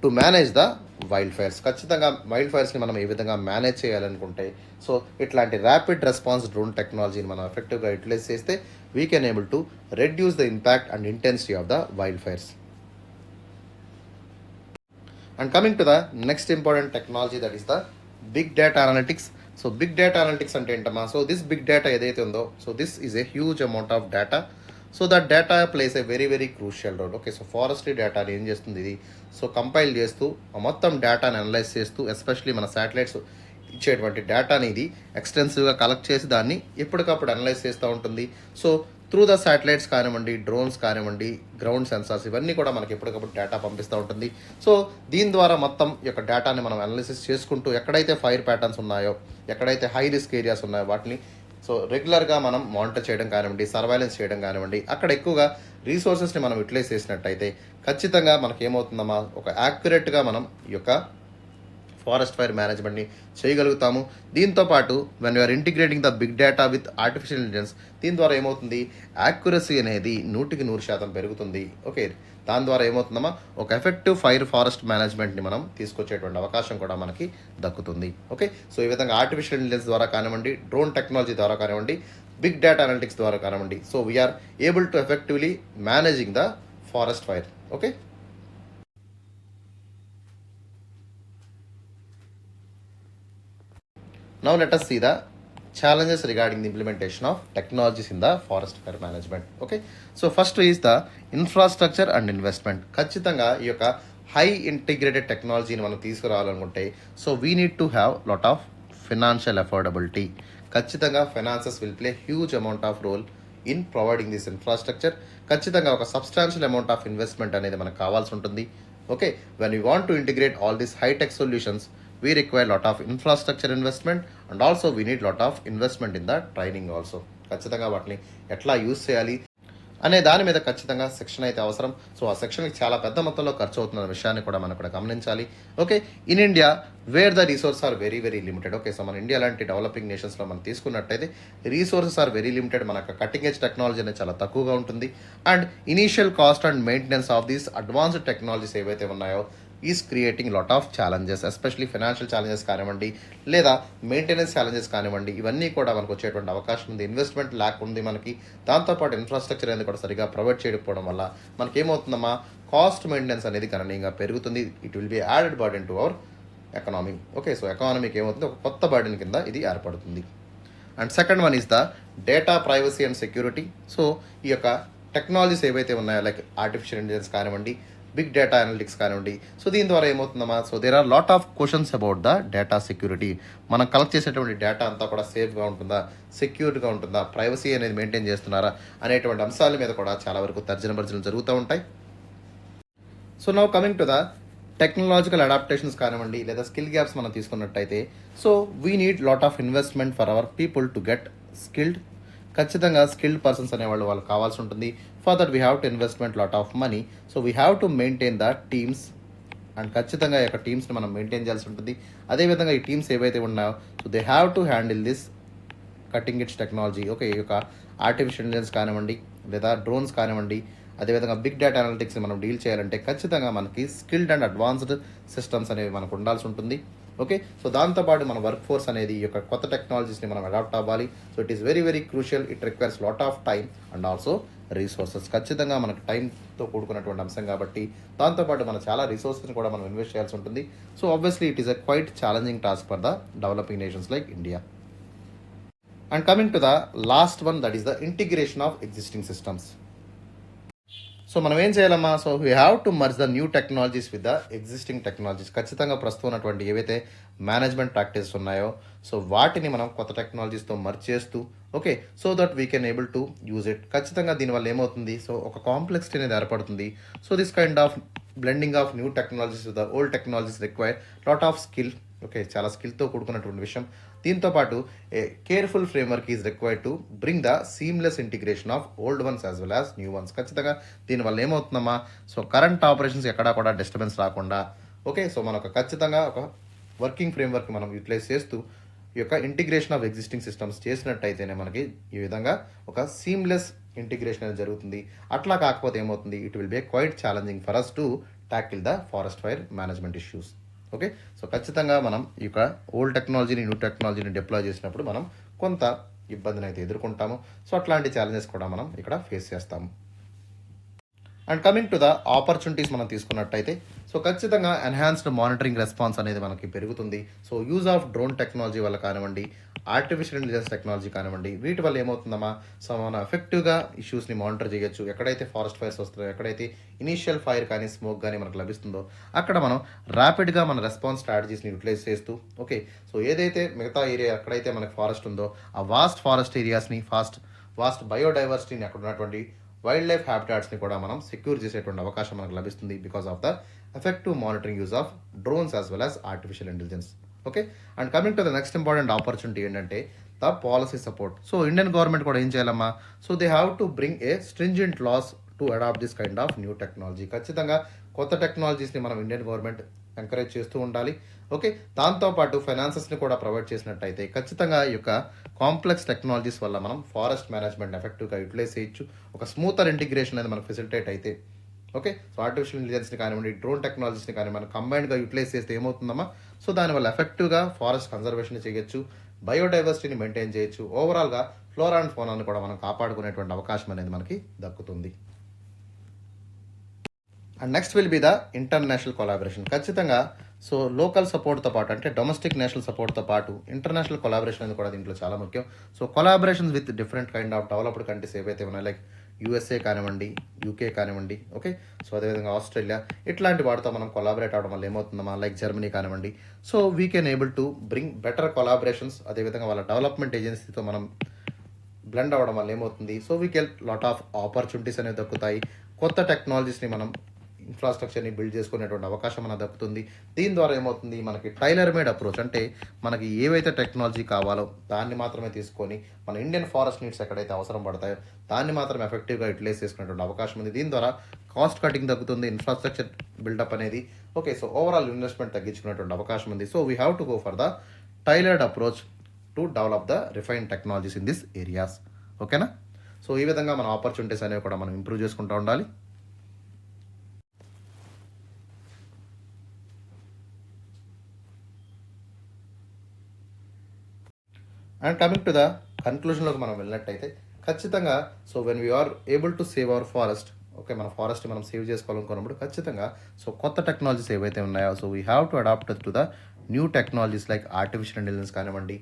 to manage the wild fires. ఖచ్చితంగా వైల్డ్ ఫైర్స్ని మనం ఏ విధంగా మేనేజ్ చేయాలనుకుంటే, so ఇట్లాంటి rapid response drone టెక్నాలజీని మనం ఎఫెక్టివ్గా utilize చేస్తే we can able to reduce the impact and intensity of the wild fires. And coming to the next important technology that is the big data analytics. So big data analytics అంటే ఏంటమ్మా, so this big data ఏదైతే ఉందో, so this is a huge amount of data. So that data plays a very very crucial role. Okay, so forestry డేటాని ఏం చేస్తుంది ఇది, so compile చేస్తూ మొత్తం డేటాని అనలైజ్ చేస్తూ ఎస్పెషలీ మన శాటిలైట్స్ ఇచ్చేటువంటి డేటాని ఇది ఎక్స్టెన్సివ్గా కలెక్ట్ చేసి దాన్ని ఎప్పటికప్పుడు అనలైజ్ చేస్తూ ఉంటుంది. సో త్రూ ద శాటిలైట్స్ కానివ్వండి, డ్రోన్స్ కానివ్వండి, గ్రౌండ్ సెన్సార్స్ ఇవన్నీ కూడా మనకి ఎప్పటికప్పుడు డేటా పంపిస్తూ ఉంటుంది. సో దీని ద్వారా మొత్తం ఈ యొక్క డేటాని మనం అనాలిసిస్ చేసుకుంటూ ఎక్కడైతే ఫైర్ ప్యాటర్న్స్ ఉన్నాయో, ఎక్కడైతే హై రిస్క్ ఏరియాస్ ఉన్నాయో వాటిని సో రెగ్యులర్గా మనం మానిటర్ చేయడం కానివ్వండి, సర్వైలెన్స్ చేయడం కానివ్వండి, అక్కడ ఎక్కువగా రీసోర్సెస్ని మనం యూటిలైజ్ చేసినట్టయితే ఖచ్చితంగా మనకి ఏమవుతుందమ్మా, ఒక యాక్యురేట్గా మనం ఈ యొక్క ఫారెస్ట్ ఫైర్ మేనేజ్మెంట్ని చేయగలుగుతాము. దీంతోపాటు when you're integrating the big data with artificial intelligence, దీని ద్వారా ఏమవుతుంది, యాక్యురసీ అనేది 100% పెరుగుతుంది. ఓకే, దాని ద్వారా ఏమవుతుందమ్మా, ఒక ఎఫెక్టివ్ ఫారెస్ట్ మేనేజ్మెంట్ని మనం తీసుకొచ్చేటువంటి అవకాశం కూడా మనకి దక్కుతుంది. ఓకే, సో ఈ విధంగా ఆర్టిఫిషియల్ ఇంటెలిజెన్స్ ద్వారా కానివ్వండి, డ్రోన్ టెక్నాలజీ ద్వారా కానివ్వండి, బిగ్ డేటా అనలిటిక్స్ ద్వారా కానివ్వండి, so we're able to effectively managing the forest fire. Okay, now let us see the challenges regarding the implementation of technologies in the forest fire management. Okay, so first is the infrastructure and investment. ఖచ్చితంగా ఈ యొక్క high integrated టెక్నాలజీని మనం తీసుకురావాలనుకుంటే so we need to have lot of financial affordability. ఖచ్చితంగా finances will play huge amount of role in providing this infrastructure. ఖచ్చితంగా ఒక substantial amount of investment అనేది మనకు కావాల్సి ఉంటుంది. Okay, when you want to integrate all these high tech solutions we require lot of infrastructure investment and also we need lot of investment in the training also. ఖచ్చితంగా వాటిని ఎట్లా use చేయాలి అనే దాని మీద ఖచ్చితంగా సెక్షన్ అయితే అవసరం. సో ఆ సెక్షన్కి చాలా పెద్ద మొత్తంలో ఖర్చు అవుతున్న విషయాన్ని కూడా మనం ఇక్కడ గమనించాలి. Okay, in India where the resource are very very limited. Okay, so మన ఇండియా లాంటి డెవలపింగ్ నేషన్స్లో మనం తీసుకున్నట్టయితే రీసోర్సెస్ ఆర్ వెరీ లిమిటెడ్. మనకు కటింగ్ ఎడ్జ్ టెక్నాలజీ అనేది చాలా తక్కువగా ఉంటుంది. And initial cost and maintenance of these advanced technologies ఏవైతే ఉన్నాయో is creating lot of challenges, especially financial challenges కానివ్వండి, లేదా మెయింటెనెన్స్ ఛాలెంజెస్ కానివ్వండి, ఇవన్నీ కూడా మనకు వచ్చేటువంటి అవకాశం ఉంది. ఇన్వెస్ట్మెంట్ ల్యాక్ ఉంది మనకి. దాంతోపాటు ఇన్ఫ్రాస్ట్రక్చర్ అనేది కూడా సరిగా ప్రొవైడ్ చేయకపోవడం వల్ల మనకి ఏమవుతుందమ్మా, కాస్ట్ మెయింటెనెన్స్ అనేది గణనీయంగా పెరుగుతుంది. It will be added burden to our economy. Okay, so ఎకానమీకి ఏమవుతుంది, ఒక కొత్త బర్డెన్ కింద ఇది ఏర్పడుతుంది. And second one is the data privacy and security. So ఈ యొక్క టెక్నాలజీస్ ఏవైతే ఉన్నాయో లైక్ ఆర్టిఫిషియల్ ఇంటెలిజెన్స్ కానివ్వండి, బిగ్ డేటా అనలిటిక్స్ కానివ్వండి, సో దీని ద్వారా ఏమవుతుందమ్మా, so there are lot of questions about the data security. మనం కలెక్ట్ చేసేటువంటి డేటా అంతా కూడా సేఫ్గా ఉంటుందా, సెక్యూర్డ్గా ఉంటుందా, ప్రైవసీ అనేది మెయింటైన్ చేస్తున్నారా అనేటువంటి అంశాల మీద కూడా చాలా వరకు తర్జన భర్జనలు జరుగుతూ ఉంటాయి. So now coming to the technological adaptations కానివ్వండి, లేదా స్కిల్ గ్యాప్స్ మనం తీసుకున్నట్టయితే so we need lot of investment for our people to get skilled. ఖచ్చితంగా స్కిల్డ్ పర్సన్స్ అనేవాళ్ళు వాళ్ళకి కావాల్సి ఉంటుంది. For that we have to investment lot of money. So we have to maintain the teams and ఖచ్చితంగా ఈ యొక్క టీమ్స్ని మనం maintain చేయాల్సి ఉంటుంది. అదేవిధంగా ఈ టీమ్స్ ఏవైతే ఉన్నాయో so they have to handle this cutting edge technology. Okay, ఈ యొక్క ఆర్టిఫిషియల్ ఇంటెలిజెన్స్ కానివ్వండి, లేదా డ్రోన్స్ కానివ్వండి, అదేవిధంగా బిగ్ డేటా అనలిటిక్స్ని మనం డీల్ చేయాలంటే ఖచ్చితంగా మనకి స్కిల్డ్ అండ్ అడ్వాన్స్డ్ సిస్టమ్స్ అనేవి మనకు ఉండాల్సి ఉంటుంది. ఓకే, సో దాంతోపాటు మన వర్క్ ఫోర్స్ అనేది ఈ యొక్క కొత్త టెక్నాలజీస్ని మనం అడాప్ట్ అవ్వాలి. So it is very very crucial. It requires lot of time and also resources. ఖచ్చితంగా మనకు టైంతో కూడుకున్నటువంటి అంశం కాబట్టి దాంతోపాటు మన చాలా రీసోర్సెస్ని కూడా మనం ఇన్వెస్ట్ చేయాల్సి ఉంటుంది. So obviously it is a quite challenging task for the developing nations like India. And coming to the last one, that is the integration of existing systems. So మనం ఏం చేయాలమ్మా, so we have to merge the new technologies with the existing technologies. ఖచ్చితంగా ప్రస్తుతం ఉన్నటువంటి ఏవైతే management practices ఉన్నాయో so వాటిని మనం కొత్త టెక్నాలజీస్తో మర్జ్ చేస్తూ okay, so that we can able to use it. ఖచ్చితంగా దీనివల్ల ఏమవుతుంది, సో ఒక కాంప్లెక్సిటీ అనేది ఏర్పడుతుంది. So this kind of blending of new technologies with the old technologies require lot of skill. Okay, చాలా స్కిల్తో కూడుకున్నటువంటి విషయం. దీంతోపాటు a careful framework is required to bring the seamless integration of old ones as well as new ones. ఖచ్చితంగా దీనివల్ల ఏమవుతుందమ్మా, so current operations ఎక్కడా కూడా disturbance రాకుండా ఓకే, సో మనకు ఖచ్చితంగా ఒక వర్కింగ్ ఫ్రేమ్వర్క్ మనం యూటిలైజ్ చేస్తూ ఈ యొక్క ఇంటిగ్రేషన్ ఆఫ్ ఎగ్జిస్టింగ్ సిస్టమ్స్ చేసినట్టయితేనే మనకి ఈ విధంగా ఒక సీమ్లెస్ ఇంటిగ్రేషన్ అనేది జరుగుతుంది. అట్లా కాకపోతే ఏమవుతుంది, it will be quite challenging for us to tackle the forest fire management issues. Okay, so ఖచ్చితంగా మనం ఈ యొక్క ఓల్డ్ టెక్నాలజీని న్యూ టెక్నాలజీని డిప్లాయ్ చేసినప్పుడు మనం కొంత ఇబ్బందిని అయితే ఎదుర్కొంటాము. సో అట్లాంటి ఛాలెంజెస్ కూడా మనం ఇక్కడ ఫేస్ చేస్తాము. And coming to the opportunities మనం తీసుకున్నట్టయితే సో ఖచ్చితంగా ఎన్హాన్స్డ్ మానిటరింగ్ రెస్పాన్స్ అనేది మనకి పెరుగుతుంది. So use of drone technology వల్ల కానివ్వండి, ఆర్టిఫిషియల్ ఇంటెలిజెన్స్ టెక్నాలజీ కానివ్వండి, వీటి వల్ల ఏమవుతుందమ్మా, సో మనం ఎఫెక్టివ్గా ఇష్యూస్ని మానిటర్ చేయొచ్చు. ఎక్కడైతే ఫారెస్ట్ ఫైర్స్ వస్తాయో, ఎక్కడైతే ఇనీషియల్ ఫైర్ కానీ స్మోక్ కానీ మనకు లభిస్తుందో అక్కడ మనం ర్యాపిడ్గా మన రెస్పాన్స్ స్ట్రాటజీస్ని యూటిలైజ్ చేస్తూ ఓకే, సో ఏదైతే మిగతా ఏరియా ఎక్కడైతే మనకి ఫారెస్ట్ ఉందో ఆ వాస్ట్ ఫారెస్ట్ ఏరియాస్ని వాస్ట్ బయోడైవర్సిటీని అక్కడ ఉన్నటువంటి వైల్డ్ లైఫ్ హ్యాబిటాట్స్ని కూడా మనం సెక్యూర్ చేసేటువంటి అవకాశం మనకు లభిస్తుంది because of the effective monitoring use of drones as well as artificial intelligence. Okay, and coming to the next important opportunity ఏంటంటే the policy support. So Indian government కూడా ఏం చేయాలమ్మా, so they have to bring a stringent laws to adapt this kind of new technology. ఖచ్చితంగా కొత్త టెక్నాలజీస్ని మనం Indian government encourage చేస్తూ ఉండాలి. Okay, దాంతోపాటు ఫైనాన్సెస్ని కూడా ప్రొవైడ్ చేసినట్టయితే ఖచ్చితంగా ఈ యొక్క కాంప్లెక్స్ టెక్నాలజీస్ వల్ల మనం ఫారెస్ట్ మేనేజ్మెంట్ ఎఫెక్టివ్గా యూటిలైజ్ చేయొచ్చు. ఒక స్మూతర్ ఇంటిగ్రేషన్ అనేది మనకు ఫెసిలిటేట్ అయితే ఓకే, సో ఆర్టిఫిషియల్ ఇంటెలిజెన్స్ని కానివ్వండి, డ్రోన్ టెక్నాలజీస్ని కానీ మనం కంబైన్డ్గా యూటిలైజ్ చేస్తే ఏమవుతుందమ్మా, సో దానివల్ల ఎఫెక్టివ్గా ఫారెస్ట్ కన్జర్వేషన్ చేయొచ్చు, బయోడైవర్సిటీని మెయింటైన్ చేయొచ్చు, ఓవరాల్గా ఫ్లోరా అండ్ ఫోనాన్ని కూడా మనం కాపాడుకునేటువంటి అవకాశం అనేది మనకి దక్కుతుంది. And next will be the international collaboration. ఖచ్చితంగా సో లోకల్ సపోర్ట్తో పాటు అంటే డొమెస్టిక్ నేషనల్ సపోర్ట్తో పాటు ఇంటర్నేషనల్ కొలాబరేషన్ అనేది కూడా దీంట్లో చాలా ముఖ్యం. So collaborations with different kind of developed countries ఏవైతే ఉన్నాయో లైక్ యూఎస్ఏ కానివ్వండి, యూకే కానివ్వండి, ఓకే, సో అదేవిధంగా ఆస్ట్రేలియా, ఇట్లాంటి వాటితో మనం కొలాబరేట్ అవడం వల్ల ఏమవుతుందమ్మా, లైక్ జర్మనీ కానివ్వండి, so we can able to bring better collaborations. అదేవిధంగా వాళ్ళ డెవలప్మెంట్ ఏజెన్సీతో మనం బ్లెండ్ అవ్వడం వల్ల ఏమవుతుంది, so we can lot of opportunities అనేవి దక్కుతాయి. కొత్త టెక్నాలజీస్ని మనం ఇన్ఫ్రాస్ట్రక్చర్ని బిల్డ్ చేసుకునేటువంటి అవకాశం మనకు దక్కుతుంది. దీని ద్వారా ఏమవుతుంది, మనకి టైలర్ మేడ్ అప్రోచ్ అంటే మనకి ఏవైతే టెక్నాలజీ కావాలో దాన్ని మాత్రమే తీసుకొని మన ఇండియన్ ఫారెస్ట్ నీడ్స్ ఎక్కడైతే అవసరం పడతాయో దాన్ని మాత్రం ఎఫెక్టివ్గా యూటిలైజ్ చేసుకునేటువంటి అవకాశం ఉంది. దీని ద్వారా కాస్ట్ కటింగ్ తగ్గుతుంది, ఇన్ఫ్రాస్ట్రక్చర్ బిల్డప్ అనేది ఓకే, సో ఓవరాల్ ఇన్వెస్ట్మెంట్ తగ్గించుకునేటువంటి అవకాశం ఉంది. So we have to go for the tailored approach to develop the refine technologies in this areas. ఓకేనా, సో ఈ విధంగా మన ఆపర్చునిటీస్ అనేవి కూడా మనం ఇంప్రూవ్ చేసుకుంటూ ఉండాలి. అండ్ కమింగ్ టు ద కన్క్లూజన్లోకి మనం వెళ్ళినట్టయితే ఖచ్చితంగా so when we're able to save our forest, okay, మన ఫారెస్ట్ మనం సేవ్ చేసుకోవాలనుకున్నప్పుడు ఖచ్చితంగా సో కొత్త టెక్నాలజీస్ ఏవైతే ఉన్నాయో so we have to adapt to the new technologies like artificial intelligence కానివ్వండి,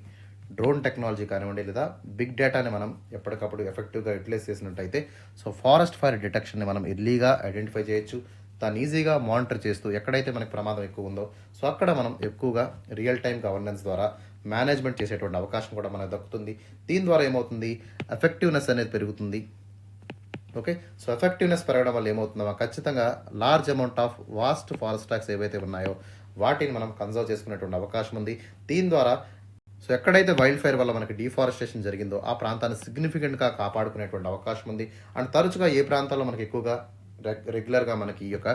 డ్రోన్ టెక్నాలజీ కానివ్వండి, లేదా బిగ్ డేటాని మనం ఎప్పటికప్పుడు ఎఫెక్టివ్గా యూటిలైజ్ చేసినట్టయితే సో ఫారెస్ట్ ఫైర్ డిటెక్షన్ని మనం ఎర్లీగా ఐడెంటిఫై చేయొచ్చు. దాన్ని ఈజీగా మానిటర్ చేస్తూ ఎక్కడైతే మనకి ప్రమాదం ఎక్కువ ఉందో సో అక్కడ మనం ఎక్కువగా రియల్ టైం గవర్నెన్స్ ద్వారా మేనేజ్మెంట్ చేసేటువంటి అవకాశం కూడా మనకు దక్కుతుంది. దీని ద్వారా ఏమవుతుంది, ఎఫెక్టివ్నెస్ అనేది పెరుగుతుంది. ఓకే, సో ఎఫెక్టివ్నెస్ పెరగడం వల్ల ఏమవుతుందో ఖచ్చితంగా large amount of vast forest tracks ఏవైతే ఉన్నాయో వాటిని మనం కన్జర్వ్ చేసుకునేటువంటి అవకాశం ఉంది. దీని ద్వారా సో ఎక్కడైతే వైల్డ్ ఫైర్ వల్ల మనకి డిఫారెస్టేషన్ జరిగిందో ఆ ప్రాంతాన్ని సిగ్నిఫికెంట్గా కాపాడుకునేటువంటి అవకాశం ఉంది. అండ్ తరచుగా ఏ ప్రాంతాల్లో మనకి ఎక్కువగా రెగ్యులర్గా మనకి ఈ యొక్క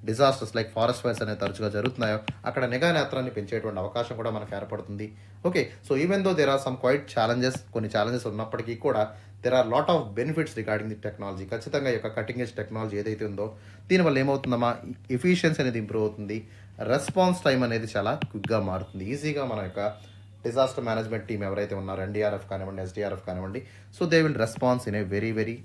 డిజాస్టర్స్ లైక్ ఫారెస్ట్ ఫైర్స్ అనేవి తరచుగా జరుగుతున్నాయో అక్కడ నిఘా నేత్రాన్ని పెంచేటువంటి అవకాశం కూడా మనకు ఏర్పడుతుంది. Okay, so even though there are some quite challenges, కొన్ని ఛాలెంజెస్ ఉన్నప్పటికీ కూడా there are lot of benefits regarding the technology. ఖచ్చితంగా ఈ యొక్క కటింగ్ ఎడ్జ్ టెక్నాలజీ ఏదైతే ఉందో దీనివల్ల ఏమవుతుందమ్మా, ఎఫిషియన్సీ అనేది ఇంప్రూవ్ అవుతుంది, రెస్పాన్స్ టైం అనేది చాలా క్విక్గా మారుతుంది. ఈజీగా మన యొక్క డిజాస్టర్ మేనేజ్మెంట్ టీం ఎవరైతే ఉన్నారో ఎన్డీఆర్ఎఫ్ కానివ్వండి, ఎస్డీఆర్ఎఫ్ కానివ్వండి, so they will response in a very very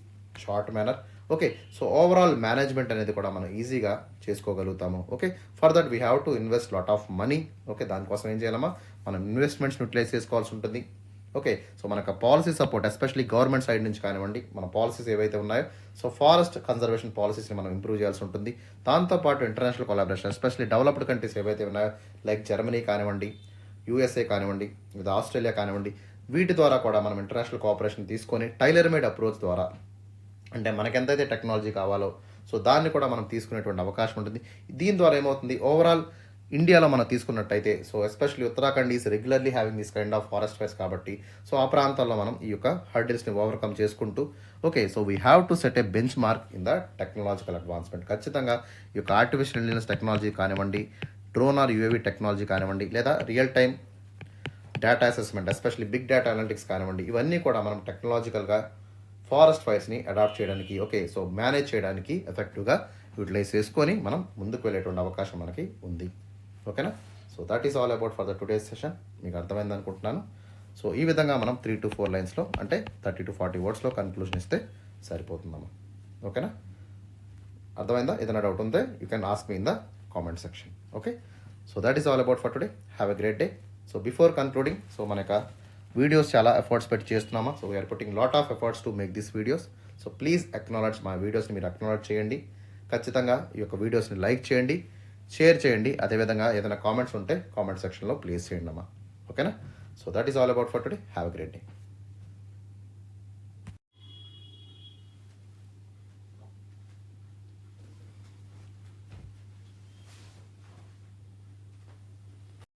short manner. Okay, so overall management అనేది కూడా మనం ఈజీగా చేసుకోగలుగుతాము. Okay, for that we have to invest lot of money. Okay, దానికోసం ఏం చేయాలమ్మా, మనం ఇన్వెస్ట్మెంట్స్ని యూటిలైజ్ చేసుకోవాల్సి ఉంటుంది. ఓకే, సో మనకు policy support especially government side నుంచి కానివ్వండి, మన పాలసీస్ ఏవైతే ఉన్నాయో సో ఫారెస్ట్ కన్జర్వేషన్ పాలసీస్ని మనం ఇంప్రూవ్ చేయాల్సి ఉంటుంది. దాంతోపాటు international collaboration especially developed countries ఏవైతే ఉన్నాయో లైక్ జర్మనీ కానివ్వండి, యూఎస్ఏ కానివ్వండి, లేదా ఆస్ట్రేలియా కానివ్వండి, వీటి ద్వారా కూడా మనం ఇంటర్నేషనల్ కోఆపరేషన్ తీసుకొని టైలర్ మేడ్ అప్రోచ్ ద్వారా అంటే మనకి ఎంతైతే టెక్నాలజీ కావాలో సో దాన్ని కూడా మనం తీసుకునేటువంటి అవకాశం ఉంటుంది. దీని ద్వారా ఏమవుతుంది, ఓవరాల్ ఇండియాలో మనం తీసుకున్నట్టయితే so especially Uttarakhand is regularly having this kind of forest fires కాబట్టి సో ఆ ప్రాంతాల్లో మనం ఈ యొక్క హర్డిల్స్ని ఓవర్కమ్ చేసుకుంటూ okay, so we have to set a benchmark in the technological advancement. ఖచ్చితంగా ఈ యొక్క ఆర్టిఫిషియల్ ఇంటెలిజెన్స్ టెక్నాలజీ కానివ్వండి, డ్రోన్ ఆర్ యూఏవీ టెక్నాలజీ కానివ్వండి, లేదా real time data assessment especially big data analytics కానివ్వండి, ఇవన్నీ కూడా మనం టెక్నాలజికల్గా ఫారెస్ట్ ఫైర్స్ని అడాప్ట్ చేయడానికి ఓకే, సో మేనేజ్ చేయడానికి ఎఫెక్టివ్గా యూటిలైజ్ చేసుకొని మనం ముందుకు వెళ్ళేటువంటి అవకాశం మనకి ఉంది. ఓకేనా, so that is all about for the today's session. మీకు అర్థమైంది అనుకుంటున్నాను. సో ఈ విధంగా మనం 3 to 4 లైన్స్లో అంటే 30 to 40 వర్డ్స్లో కన్క్లూజన్ ఇస్తే సరిపోతుందమ్మా. ఓకేనా, అర్థమైందా? ఏదైనా డౌట్ ఉంటే you can ask me in the comment section. Okay, so that is all about for today. Have a great day. So before concluding so మన యొక్క వీడియోస్ చాలా ఎఫర్ట్స్ పెట్టి చేస్తున్నామా. So we're putting lot of efforts to make this videos. So please acknowledge మా వీడియోస్ని మీరు acknowledge చేయండి. ఖచ్చితంగా ఈ యొక్క వీడియోస్ని లైక్ చేయండి, షేర్ చేయండి. అదేవిధంగా ఏదైనా కామెంట్స్ ఉంటే కామెంట్ సెక్షన్లో ప్లీజ్ చేయండి అమ్మా. ఓకేనా. So that is all about for today. Have a great day.